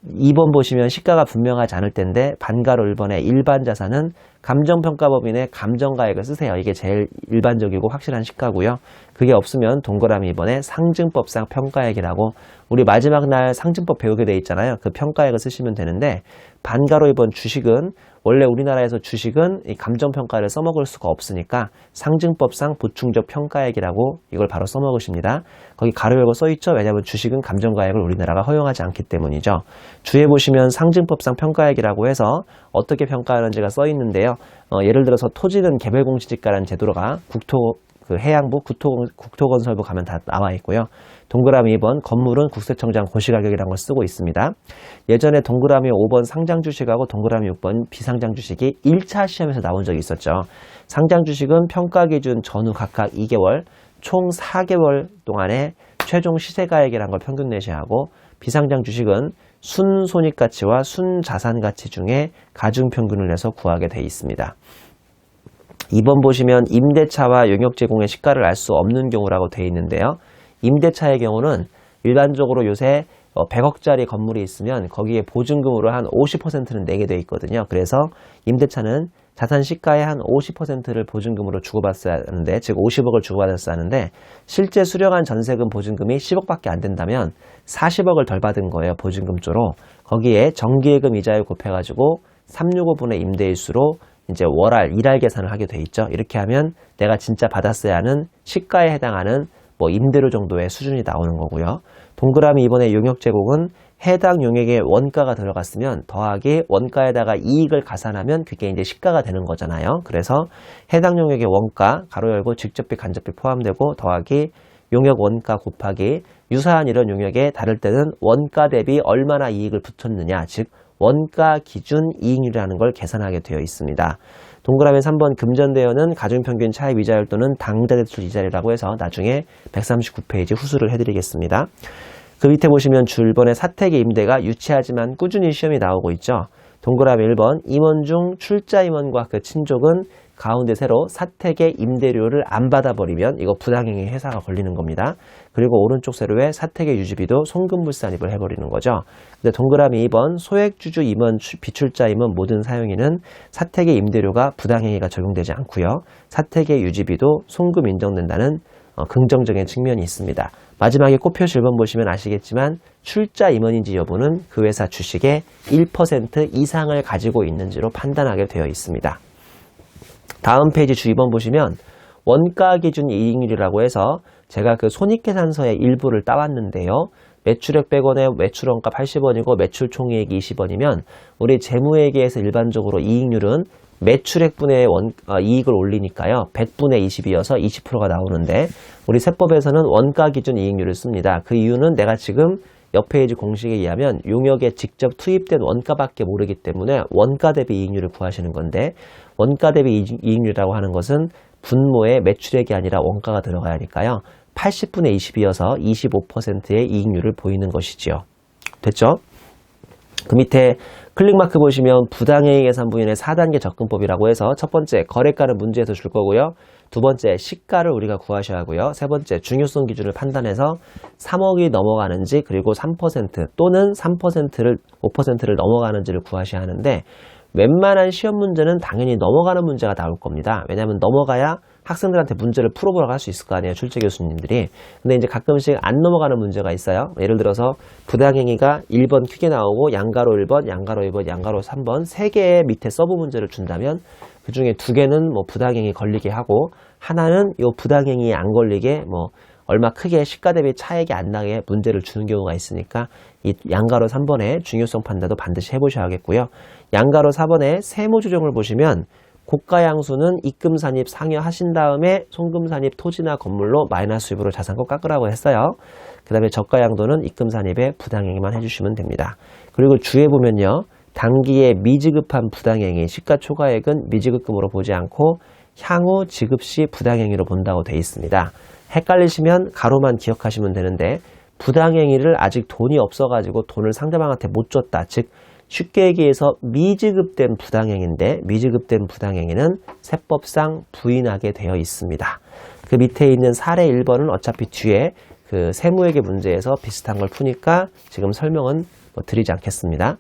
2번 보시면 시가가 분명하지 않을 때인데 반가로 1번의 일반 자산은 감정평가법인의 감정가액을 쓰세요. 이게 제일 일반적이고 확실한 시가고요. 그게 없으면 동그라미 2번에 상증법상 평가액이라고 우리 마지막 날 상증법 배우게 돼 있잖아요. 그 평가액을 쓰시면 되는데 반가로 2번 주식은 원래 우리나라에서 주식은 이 감정평가를 써먹을 수가 없으니까 상증법상 보충적 평가액이라고 이걸 바로 써먹으십니다. 거기 가로 열고 써있죠. 왜냐하면 주식은 감정가액을 우리나라가 허용하지 않기 때문이죠. 주에 보시면 상증법상 평가액이라고 해서 어떻게 평가하는지가 써있는데요. 예를 들어서 토지는 개별공시지가라는 제도가 해양부, 국토건설부 가면 다 나와 있고요. 동그라미 2번 건물은 국세청장 고시가격이라는 걸 쓰고 있습니다. 예전에 동그라미 5번 상장 주식하고 동그라미 6번 비상장 주식이 1차 시험에서 나온 적이 있었죠. 상장 주식은 평가 기준 전후 각각 2개월, 총 4개월 동안의 최종 시세가액이라는 걸 평균 내시하고 비상장 주식은 순손익가치와 순자산가치 중에 가중평균을 내서 구하게 되어 있습니다. 2번 보시면 임대차와 용역 제공의 시가를 알 수 없는 경우라고 되어 있는데요. 임대차의 경우는 일반적으로 요새 100억짜리 건물이 있으면 거기에 보증금으로 한 50%는 내게 되어 있거든요. 그래서 임대차는 자산 시가의 한 50%를 보증금으로 주고받았어야 하는데, 즉 50억을 주고받았어야 하는데 실제 수령한 전세금 보증금이 10억밖에 안 된다면 40억을 덜 받은 거예요. 보증금조로. 거기에 정기예금 이자율 곱해가지고 365분의 임대일수로 이제 월할, 일할 계산을 하게 돼 있죠. 이렇게 하면 내가 진짜 받았어야 하는 시가에 해당하는 뭐 임대료 정도의 수준이 나오는 거고요. 동그라미 2번의 용역 제공은 해당 용역에 원가가 들어갔으면 더하기 원가에다가 이익을 가산하면 그게 이제 시가가 되는 거잖아요. 그래서 해당 용역의 원가, 가로 열고 직접비, 간접비 포함되고 더하기 용역 원가 곱하기 유사한 이런 용역에 다를 때는 원가 대비 얼마나 이익을 붙였느냐, 즉 원가 기준 이익률이라는 걸 계산하게 되어 있습니다. 동그라미 3번 금전대여는 가중평균 차익 이자율 또는 당좌대출 이자율이라고 해서 나중에 139페이지 후수를 해드리겠습니다. 그 밑에 보시면 줄번의 사택의 임대가 유치하지만 꾸준히 시험이 나오고 있죠. 동그라미 1번 임원 중 출자 임원과 그 친족은 가운데 세로 사택의 임대료를 안 받아버리면 이거 부당행위 회사가 걸리는 겁니다. 그리고 오른쪽 세로에 사택의 유지비도 송금불산입을 해버리는 거죠. 근데 동그라미 2번 소액주주 임원 비출자 임원 모든 사용인은 사택의 임대료가 부당행위가 적용되지 않고요. 사택의 유지비도 송금 인정된다는 긍정적인 측면이 있습니다. 마지막에 꽃표시 1번 보시면 아시겠지만 출자 임원인지 여부는 그 회사 주식의 1% 이상을 가지고 있는지로 판단하게 되어 있습니다. 다음 페이지 주 2번 보시면 원가 기준 이익률이라고 해서 제가 그 손익계산서의 일부를 따왔는데요. 매출액 100원에 매출원가 80원이고 매출 총이익이 20원이면 우리 재무회계에서 일반적으로 이익률은 매출액분의 이익을 올리니까요. 100분의 20이어서 20%가 나오는데 우리 세법에서는 원가 기준 이익률을 씁니다. 그 이유는 내가 지금 옆 페이지 공식에 의하면 용역에 직접 투입된 원가밖에 모르기 때문에 원가 대비 이익률을 구하시는 건데 원가 대비 이익률이라고 하는 것은 분모에 매출액이 아니라 원가가 들어가야 하니까요. 80분의 20이어서 25%의 이익률을 보이는 것이지요. 됐죠? 그 밑에 클릭마크 보시면 부당행위 계산 부인의 4단계 접근법이라고 해서 첫 번째 거래가를 문제에서 줄 거고요. 두 번째 시가를 우리가 구하셔야 하고요. 세 번째 중요성 기준을 판단해서 3억이 넘어가는지 그리고 3% 또는 5%를 넘어가는지를 구하셔야 하는데 웬만한 시험 문제는 당연히 넘어가는 문제가 나올 겁니다. 왜냐하면 넘어가야 학생들한테 문제를 풀어보라고 할 수 있을 거 아니에요. 출제 교수님들이. 근데 이제 가끔씩 안 넘어가는 문제가 있어요. 예를 들어서 부당행위가 1번 크게 나오고 양가로 1번, 양가로 2번, 양가로 3번 3개의 밑에 서브 문제를 준다면 그 중에 2개는 뭐 부당행위 걸리게 하고 하나는 이 부당행위에 안 걸리게 뭐 얼마 크게 시가 대비 차액이 안 나게 문제를 주는 경우가 있으니까 이 양가로 3번의 중요성 판단도 반드시 해보셔야겠고요. 양가로 4번의 세무 조정을 보시면 고가양수는 입금 산입 상여하신 다음에 송금 산입 토지나 건물로 마이너스 수입으로 자산권 깎으라고 했어요. 그 다음에 저가양도는 입금 산입에 부당행위만 해주시면 됩니다. 그리고 주에 보면요. 단기에 미지급한 부당행위, 시가초과액은 미지급금으로 보지 않고 향후 지급 시 부당행위로 본다고 되어 있습니다. 헷갈리시면 가로만 기억하시면 되는데 부당행위를 아직 돈이 없어가지고 돈을 상대방한테 못 줬다. 즉 쉽게 얘기해서 미지급된 부당행위인데 미지급된 부당행위는 세법상 부인하게 되어 있습니다. 그 밑에 있는 사례 1번은 어차피 뒤에 그 세무회계 문제에서 비슷한 걸 푸니까 지금 설명은 드리지 않겠습니다.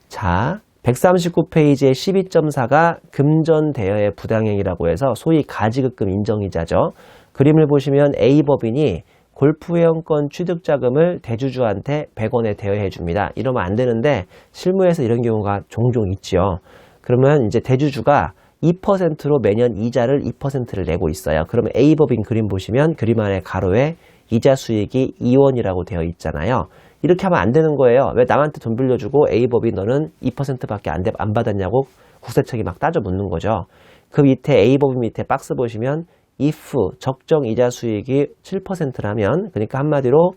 자, 139페이지의 12.4가 금전대여의 부당행위라고 해서 소위 가지급금 인정이자죠. 그림을 보시면 A법인이 골프회원권 취득자금을 대주주한테 100원에 대여해 줍니다. 이러면 안 되는데 실무에서 이런 경우가 종종 있지요. 그러면 이제 대주주가 2%로 매년 이자를 2%를 내고 있어요. 그러면 A법인 그림 보시면 그림 안에 가로에 이자 수익이 2원이라고 되어 있잖아요. 이렇게 하면 안 되는 거예요. 왜 남한테 돈 빌려주고 A법인 너는 2%밖에 안 받았냐고 국세청이 막 따져 묻는 거죠. 그 밑에 A법인 밑에 박스 보시면 if 적정 이자 수익이 7%라면 그러니까 한마디로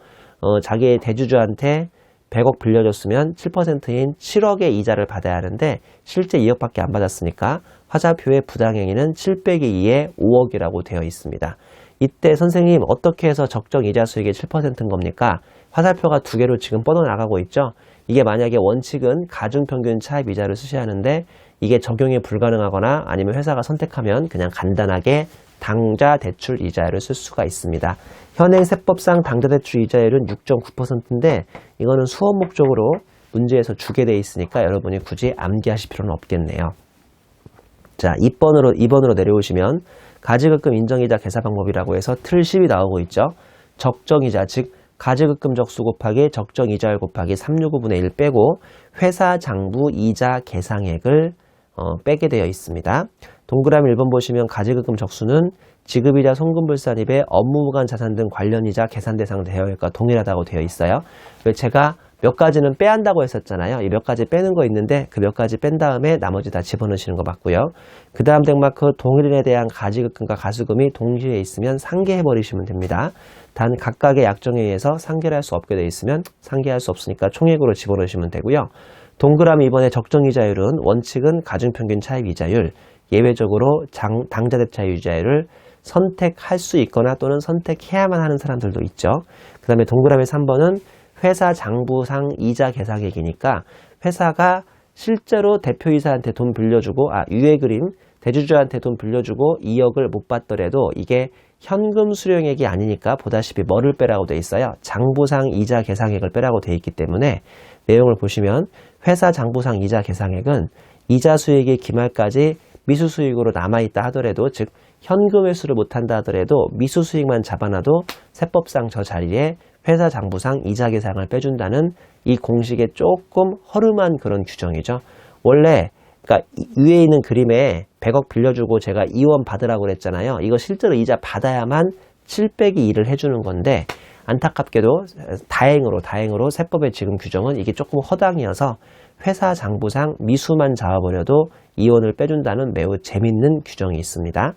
자기의 대주주한테 100억 빌려줬으면 7%인 7억의 이자를 받아야 하는데 실제 2억밖에 안 받았으니까 화자표의 부당행위는 7 빼기 2에 5억이라고 되어 있습니다. 이때 선생님 어떻게 해서 적정 이자 수익이 7%인 겁니까? 화살표가 두 개로 지금 뻗어나가고 있죠. 이게 만약에 원칙은 가중평균 차입 이자를 쓰셔야 하는데 이게 적용이 불가능하거나 아니면 회사가 선택하면 그냥 간단하게 당좌 대출 이자율을 쓸 수가 있습니다. 현행 세법상 당좌 대출 이자율은 6.9%인데 이거는 수업 목적으로 문제에서 주게 돼 있으니까 여러분이 굳이 암기하실 필요는 없겠네요. 자, 2번으로 내려오시면 가지급금 인정이자 계산 방법이라고 해서 틀 10이 나오고 있죠. 적정이자, 즉 가지급금 적수 곱하기 적정이자율 곱하기 365분의 1 빼고 회사 장부 이자 계상액을 빼게 되어 있습니다. 동그라미 1번 보시면 가지급금 적수는 지급이자 송금불산입에 업무보관 자산 등 관련이자 계산 대상 대여액과 동일하다고 되어 있어요. 제가 몇 가지는 빼야 한다고 했었잖아요. 이 몇 가지 빼는 거 있는데 그 몇 가지 뺀 다음에 나머지 다 집어넣으시는 거 맞고요. 그 다음 땡마크 동일인에 대한 가지급금과 가수금이 동시에 있으면 상계해버리시면 됩니다. 단 각각의 약정에 의해서 상계를 할 수 없게 되어 있으면 상계할 수 없으니까 총액으로 집어넣으시면 되고요. 동그라미 2번의 적정이자율은 원칙은 가중평균 차입 이자율, 예외적으로 당좌 대출 이자율을 선택할 수 있거나 또는 선택해야만 하는 사람들도 있죠. 그 다음에 동그라미 3번은 회사 장부상 이자 계상액이니까 회사가 실제로 대표이사한테 돈 빌려주고 위에 그림 대주주한테 돈 빌려주고 2억을 못 받더라도 이게 현금 수령액이 아니니까 보다시피 뭐를 빼라고 돼 있어요. 장부상 이자 계상액을 빼라고 돼 있기 때문에 내용을 보시면 회사 장부상 이자 계상액은 이자 수익이 기말까지 미수 수익으로 남아있다 하더라도, 즉 현금 회수를 못한다 하더라도 미수 수익만 잡아놔도 세법상 저 자리에 회사 장부상 이자 계상을 빼준다는 이 공식에 조금 허름한 그런 규정이죠. 원래 그러니까 위에 있는 그림에 100억 빌려주고 제가 2원 받으라고 그랬잖아요. 이거 실제로 이자 받아야만 7 빼기 2를 해주는 건데 안타깝게도 다행으로 세법의 지금 규정은 이게 조금 허당이어서 회사 장부상 미수만 잡아버려도 2원을 빼준다는 매우 재밌는 규정이 있습니다.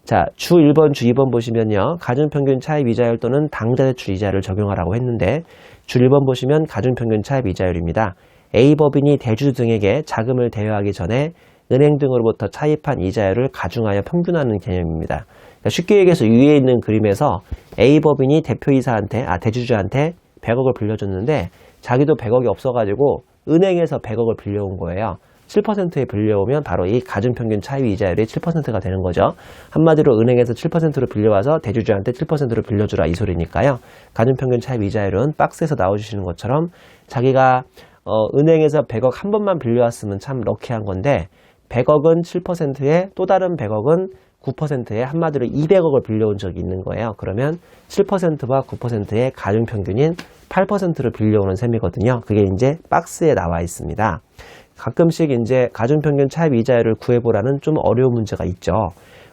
자, 주 1번, 주 2번 보시면요. 가중평균 차입 이자율 또는 당좌 대출 이자를 적용하라고 했는데 주 1번 보시면 가중평균 차입 이자율입니다. A법인이 대주주 등에게 자금을 대여하기 전에 은행 등으로부터 차입한 이자율을 가중하여 평균하는 개념입니다. 그러니까 쉽게 얘기해서 위에 있는 그림에서 A법인이 대주주한테 100억을 빌려줬는데 자기도 100억이 없어가지고 은행에서 100억을 빌려온 거예요. 7%에 빌려오면 바로 이 가중평균 차입 이자율이 7%가 되는 거죠. 한마디로 은행에서 7%로 빌려와서 대주주한테 7%로 빌려주라 이 소리니까요. 가중평균 차입 이자율은 박스에서 나와주시는 것처럼 자기가 은행에서 100억 한 번만 빌려왔으면 참 럭키한 건데 100억은 7%에 또 다른 100억은 9%에 한마디로 200억을 빌려온 적이 있는 거예요. 그러면 7%와 9%의 가중평균인 8%를 빌려오는 셈이거든요. 그게 이제 박스에 나와 있습니다. 가끔씩 이제 가중평균 차입 이자율을 구해보라는 좀 어려운 문제가 있죠.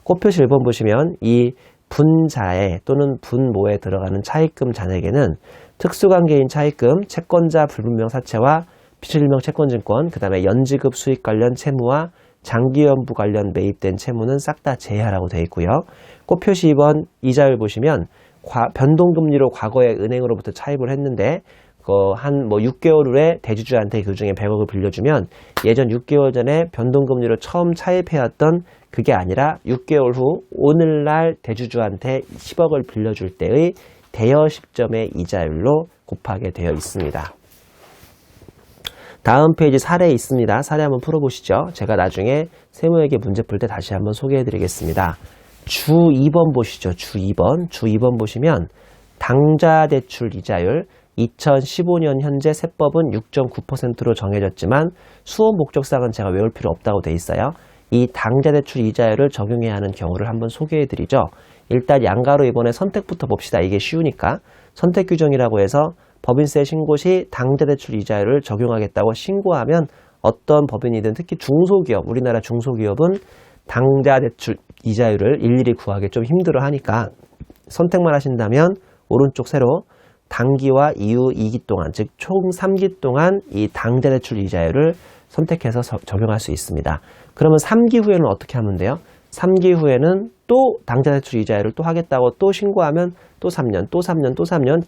꽃표시 1번 보시면 이 분자에 또는 분모에 들어가는 차입금 잔액에는 특수관계인 차입금, 채권자 불분명 사채와 피실명 채권증권, 그 다음에 연지급 수익 관련 채무와 장기연부 관련 매입된 채무는 싹 다 제외하라고 되어 있고요. 꽃표시 2번 이자율 보시면 변동금리로 과거에 은행으로부터 차입을 했는데 한 6개월 후에 대주주한테 그 중에 100억을 빌려주면 예전 6개월 전에 변동금리로 처음 차입해왔던 그게 아니라 6개월 후 오늘날 대주주한테 10억을 빌려줄 때의 대여 시점의 이자율로 곱하게 되어 있습니다. 다음 페이지 사례 있습니다. 사례 한번 풀어보시죠. 제가 나중에 세무회계 문제 풀 때 다시 한번 소개해 드리겠습니다. 주 2번 보시죠. 주 2번 보시면 당좌 대출 이자율 2015년 현재 세법은 6.9%로 정해졌지만 수업 목적상은 제가 외울 필요 없다고 돼 있어요. 이 당좌 대출 이자율을 적용해야 하는 경우를 한번 소개해 드리죠. 일단 양가로 이번에 선택부터 봅시다. 이게 쉬우니까. 선택 규정이라고 해서 법인세 신고 시 당좌 대출 이자율을 적용하겠다고 신고하면 어떤 법인이든 특히 중소기업, 우리나라 중소기업은 당좌 대출 이자율을 일일이 구하기 좀 힘들어 하니까 선택만 하신다면 오른쪽 세로 단기와 이후 2기 동안, 즉 총 3기 동안 이 당좌 대출 이자율을 선택해서 적용할 수 있습니다. 그러면 3기 후에는 어떻게 하면 돼요? 3기 후에는 또 당좌 대출 이자율을 또 하겠다고 또 신고하면 또 3년, 또 3년, 또 3년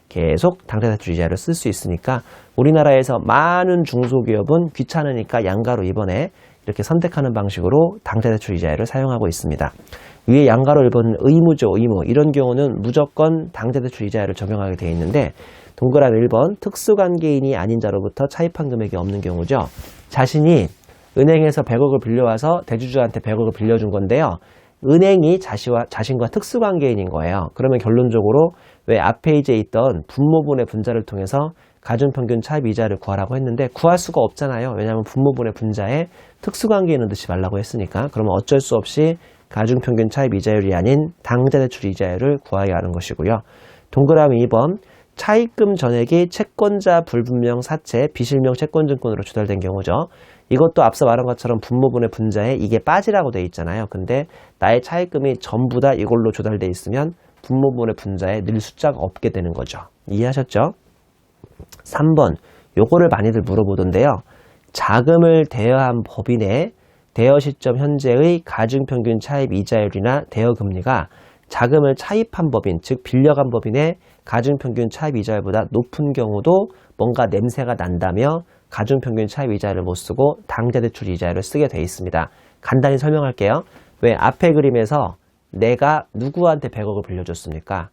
계속 당좌 대출 이자율을 쓸 수 있으니까 우리나라에서 많은 중소기업은 귀찮으니까 양가로 이번에 이렇게 선택하는 방식으로 당좌대출 이자율을 사용하고 있습니다. 위에 양가로 1번은 의무죠, 의무. 이런 경우는 무조건 당좌대출 이자율을 적용하게 되어 있는데, 동그라미 1번 특수관계인이 아닌 자로부터 차입한 금액이 없는 경우죠. 자신이 은행에서 100억을 빌려와서 대주주한테 100억을 빌려준 건데요. 은행이 자신과 특수관계인인 거예요. 그러면 결론적으로 왜 앞 페이지에 있던 분모분의 분자를 통해서 가중평균 차입 이자를 구하라고 했는데 구할 수가 없잖아요. 왜냐하면 분모분의 분자에 특수관계인은 넣지 말라고 했으니까. 그러면 어쩔 수 없이 가중평균 차입 이자율이 아닌 당좌대출 이자율을 구하여야 하는 것이고요. 동그라미 2번 차입금 전액이 채권자 불분명 사채 비실명 채권증권으로 조달된 경우죠. 이것도 앞서 말한 것처럼 분모분의 분자에 이게 빠지라고 돼 있잖아요. 근데 나의 차입금이 전부 다 이걸로 조달돼 있으면 분모분의 분자에 늘 숫자가 없게 되는 거죠. 이해하셨죠? 3번 요거를 많이들 물어보던데요. 자금을 대여한 법인의 대여 시점 현재의 가중평균 차입 이자율이나 대여금리가 자금을 차입한 법인, 즉 빌려간 법인의 가중평균 차입 이자율보다 높은 경우도 뭔가 냄새가 난다며 가중평균 차입 이자율을 못 쓰고 당좌대출 이자율을 쓰게 돼 있습니다. 간단히 설명할게요. 왜 앞에 그림에서 내가 누구한테 100억을 빌려줬습니까?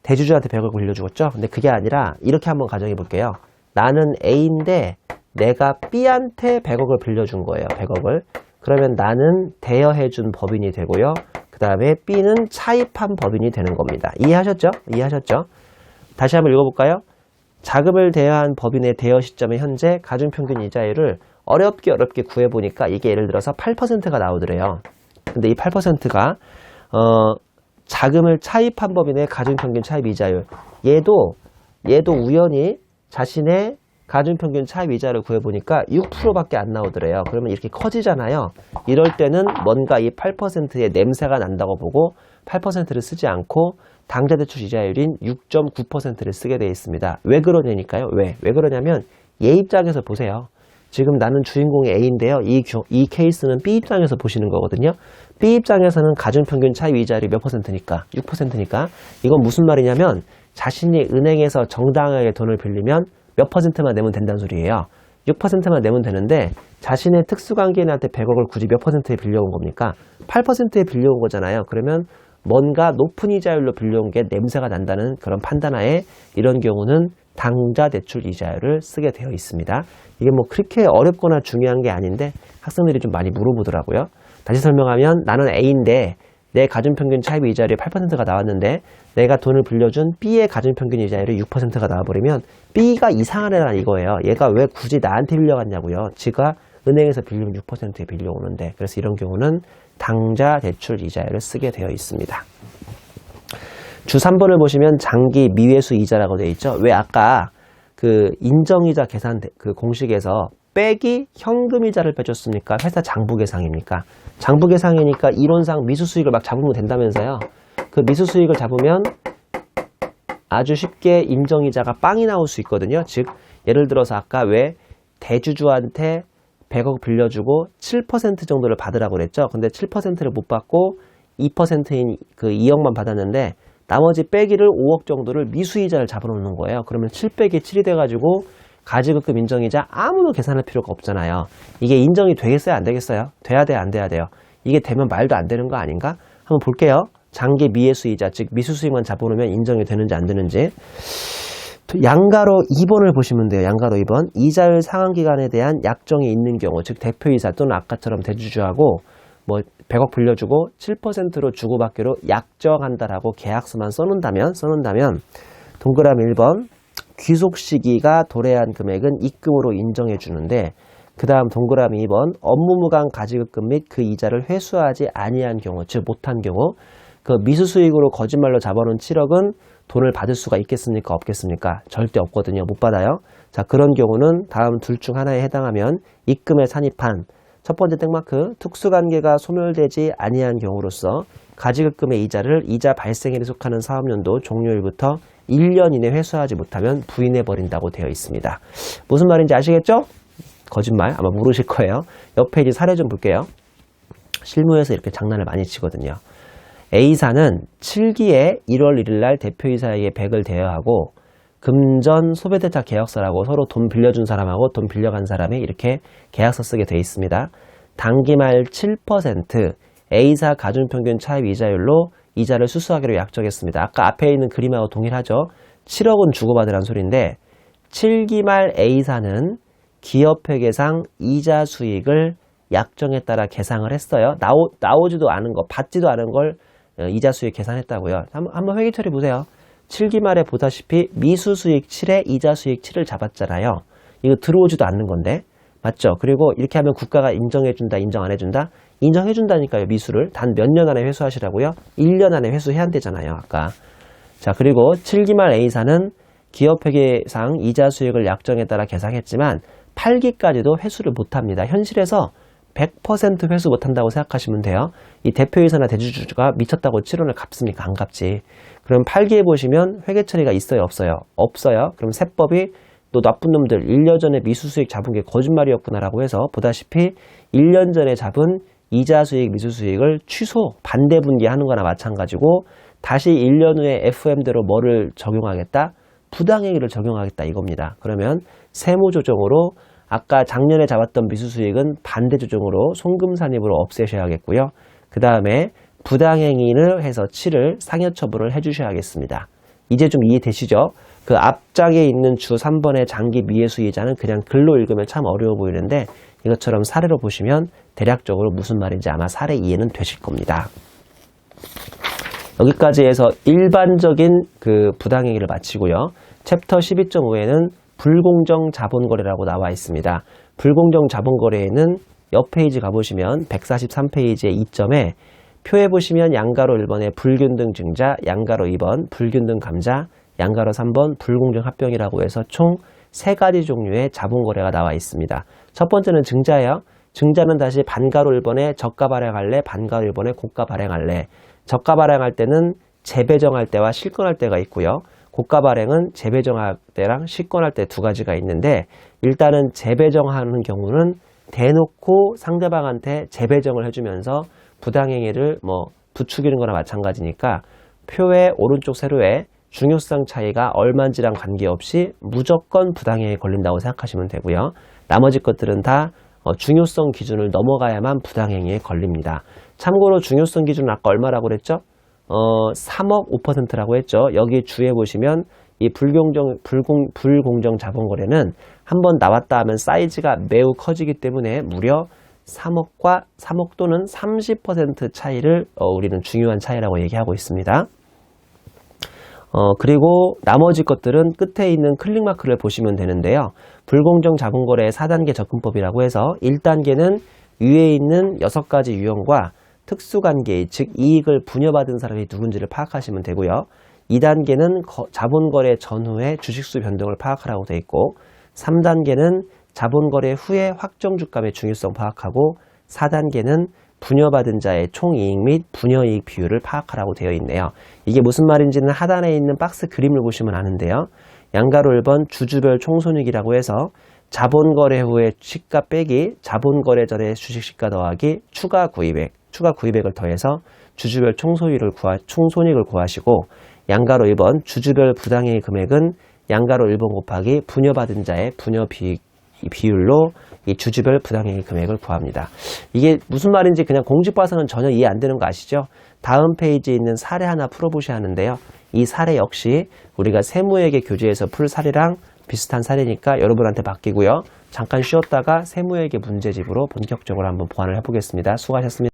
대주주한테 100억을 빌려주었죠? 근데 그게 아니라 이렇게 한번 가정해 볼게요. 나는 A인데 내가 B한테 100억을 빌려준 거예요. 100억을. 그러면 나는 대여해준 법인이 되고요. 그 다음에 B는 차입한 법인이 되는 겁니다. 이해하셨죠? 이해하셨죠? 다시 한번 읽어볼까요? 자금을 대여한 법인의 대여 시점의 현재 가중평균 이자율을 어렵게 구해보니까 이게 예를 들어서 8%가 나오더래요. 근데 이 8%가 자금을 차입한 법인의 가중평균 차입 이자율, 얘도 우연히 자신의 가중평균 차입 이자를 구해보니까 6%밖에 안 나오더래요. 그러면 이렇게 커지잖아요. 이럴 때는 뭔가 이 8%의 냄새가 난다고 보고 8%를 쓰지 않고 당좌대출 이자율인 6.9%를 쓰게 되어 있습니다. 왜 그러냐니까요. 왜 그러냐면 얘 입장에서 보세요. 지금 나는 주인공이 A인데요. 이 케이스는 B 입장에서 보시는 거거든요. B 입장에서는 가중평균 차입 이자율이 몇 %니까? 6%니까. 이건 무슨 말이냐면 자신이 은행에서 정당하게 돈을 빌리면 몇 %만 내면 된다는 소리예요. 6%만 내면 되는데 자신의 특수관계인한테 100억을 굳이 몇 %에 빌려온 겁니까? 8%에 빌려온 거잖아요. 그러면 뭔가 높은 이자율로 빌려온 게 냄새가 난다는 그런 판단하에 이런 경우는 당좌대출 이자율을 쓰게 되어 있습니다. 이게 뭐 그렇게 어렵거나 중요한 게 아닌데 학생들이 좀 많이 물어보더라고요. 다시 설명하면 나는 A인데 내 가중평균 차입 이자율이 8%가 나왔는데 내가 돈을 빌려준 B의 가중평균 이자율이 6%가 나와버리면 B가 이상한 애라 이거예요. 얘가 왜 굳이 나한테 빌려갔냐고요. 지가 은행에서 빌리면 6%에 빌려오는데. 그래서 이런 경우는 당좌대출 이자율을 쓰게 되어 있습니다. 주 3번을 보시면 장기 미회수 이자라고 되어 있죠. 왜 아까 그 인정이자 계산 그 공식에서 빼기 현금이자를 빼줬습니까? 회사 장부계상입니까? 장부계상이니까 이론상 미수수익을 막 잡으면 된다면서요. 그 미수수익을 잡으면 아주 쉽게 인정이자가 빵이 나올 수 있거든요. 즉 예를 들어서 아까 왜 대주주한테 100억 빌려주고 7% 정도를 받으라고 그랬죠. 근데 7%를 못 받고 2%인 그 2억만 받았는데 나머지 빼기를 5억 정도를 미수이자를 잡아놓는 거예요. 그러면 7 빼기 7이 돼가지고 가지급금 인정이자 아무도 계산할 필요가 없잖아요. 이게 인정이 되겠어요? 안 되겠어요? 돼야 돼요? 안 돼야 돼요? 이게 되면 말도 안 되는 거 아닌가? 한번 볼게요. 장기 미회수이자, 즉 미수수익만 잡아놓으면 인정이 되는지 안 되는지. 양가로 2번을 보시면 돼요. 양가로 2번. 이자율 상환기간에 대한 약정이 있는 경우, 즉 대표이사 또는 아까처럼 대주주하고 뭐 100억 빌려주고 7%로 주고받기로 약정한다라고 계약서만 써놓는다면 동그라미 1번 귀속 시기가 도래한 금액은 입금으로 인정해 주는데 그 다음 동그라미 2번 업무무관 가지급금 및 그 이자를 회수하지 아니한 경우, 즉 못한 경우 그 미수수익으로 거짓말로 잡아놓은 7억은 돈을 받을 수가 있겠습니까? 없겠습니까? 절대 없거든요. 못 받아요. 자, 그런 경우는 다음 둘 중 하나에 해당하면 입금에 산입한 첫 번째 땡마크 특수관계가 소멸되지 아니한 경우로서 가지급금의 이자를 이자 발생일에 속하는 사업연도 종료일부터 1년 이내 회수하지 못하면 부인해버린다고 되어 있습니다. 무슨 말인지 아시겠죠? 거짓말 아마 모르실 거예요. 옆 페이지 사례 좀 볼게요. 실무에서 이렇게 장난을 많이 치거든요. A사는 7기에 1월 1일 날 대표이사에게 100을 대여하고 금전 소배대차 계약서라고 서로 돈 빌려준 사람하고 돈 빌려간 사람이 이렇게 계약서 쓰게 돼 있습니다. 단기말 7% A사 가중평균 차입 이자율로 이자를 수수하기로 약정했습니다. 아까 앞에 있는 그림하고 동일하죠. 7억은 주고받으란 소리인데 7기말 A사는 기업회계상 이자 수익을 약정에 따라 계상을 했어요. 나오지도 않은 거, 받지도 않은 걸 이자 수익 계산했다고요. 한번 회계 처리 보세요. 7기말에 보다시피 미수 수익 7에 이자 수익 7을 잡았잖아요. 이거 들어오지도 않는 건데. 맞죠? 그리고 이렇게 하면 국가가 인정해준다, 인정 안 해준다? 인정해준다니까요, 미수를. 단 몇 년 안에 회수하시라고요? 1년 안에 회수해야 한대잖아요, 아까. 자, 그리고 7기말 A사는 기업회계상 이자 수익을 약정에 따라 계상했지만 8기까지도 회수를 못합니다. 현실에서 100% 회수 못한다고 생각하시면 돼요. 이 대표이사나 대주주가 미쳤다고 7원을 갚습니까? 안 갚지. 그럼 8기에 보시면 회계 처리가 있어요? 없어요? 없어요. 그럼 세법이 너 나쁜 놈들 1년 전에 미수 수익 잡은 게 거짓말이었구나라고 해서 보다시피 1년 전에 잡은 이자 수익, 미수 수익을 취소, 반대 분기하는 거나 마찬가지고 다시 1년 후에 FM대로 뭐를 적용하겠다? 부당행위를 적용하겠다 이겁니다. 그러면 세무조정으로 아까 작년에 잡았던 미수 수익은 반대 조정으로 송금산입으로 없애셔야겠고요. 그 다음에 부당행위를 해서 7을 상여처분을 해주셔야겠습니다. 이제 좀 이해되시죠? 그 앞장에 있는 주 3번의 장기 미해수이자는 그냥 글로 읽으면 참 어려워 보이는데 이것처럼 사례로 보시면 대략적으로 무슨 말인지 아마 사례 이해는 되실 겁니다. 여기까지 해서 일반적인 그 부당행위를 마치고요. 챕터 12.5에는 불공정 자본거래라고 나와 있습니다. 불공정 자본거래에는 옆 페이지 가보시면 143페이지의 2점에 표에 보시면 양가로 1번에 불균등 증자, 양가로 2번 불균등 감자, 양가로 3번 불공정 합병이라고 해서 총 3가지 종류의 자본거래가 나와 있습니다. 첫 번째는 증자예요. 증자는 다시 반가로 1번에 저가 발행할래, 반가로 1번에 고가 발행할래. 저가 발행할 때는 재배정할 때와 실권할 때가 있고요. 고가 발행은 재배정할 때랑 실권할 때 두 가지가 있는데 일단은 재배정하는 경우는 대놓고 상대방한테 재배정을 해주면서 부당행위를 부추기는 거나 마찬가지니까 표의 오른쪽 세로에 중요성 차이가 얼마인지랑 관계없이 무조건 부당행위에 걸린다고 생각하시면 되고요. 나머지 것들은 다 중요성 기준을 넘어가야만 부당행위에 걸립니다. 참고로 중요성 기준은 아까 얼마라고 그랬죠? 3억 5%라고 했죠. 여기 주에 보시면 이 불공정 자본거래는 한번 나왔다 하면 사이즈가 매우 커지기 때문에 무려 3억 또는 30% 차이를 우리는 중요한 차이라고 얘기하고 있습니다. 그리고 나머지 것들은 끝에 있는 클릭마크를 보시면 되는데요. 불공정 자본거래의 4단계 접근법이라고 해서 1단계는 위에 있는 6가지 유형과 특수관계, 즉 이익을 분여받은 사람이 누군지를 파악하시면 되고요. 2단계는 자본거래 전후의 주식수 변동을 파악하라고 되어 있고 3단계는 자본거래 후에 확정주감의 중요성 파악하고 4단계는 분여받은 자의 총이익 및 분여이익 비율을 파악하라고 되어 있네요. 이게 무슨 말인지는 하단에 있는 박스 그림을 보시면 아는데요. 양가로 1번 주주별 총손익이라고 해서 자본거래 후의 시가 빼기 자본거래 전의 주식시가 더하기 추가 구입액을 더해서 주주별 총손익을 구하시고 양가로 1번 주주별 부당행위 금액은 양가로 1번 곱하기 분여받은 자의 분여 비율로 이 주주별 부당행위 금액을 구합니다. 이게 무슨 말인지 그냥 공식 봐서는 전혀 이해 안 되는 거 아시죠? 다음 페이지에 있는 사례 하나 풀어보셔야 하는데요. 이 사례 역시 우리가 세무회계 교재에서 풀 사례랑 비슷한 사례니까 여러분한테 맡기고요. 잠깐 쉬었다가 세무회계 문제집으로 본격적으로 한번 보완을 해보겠습니다. 수고하셨습니다.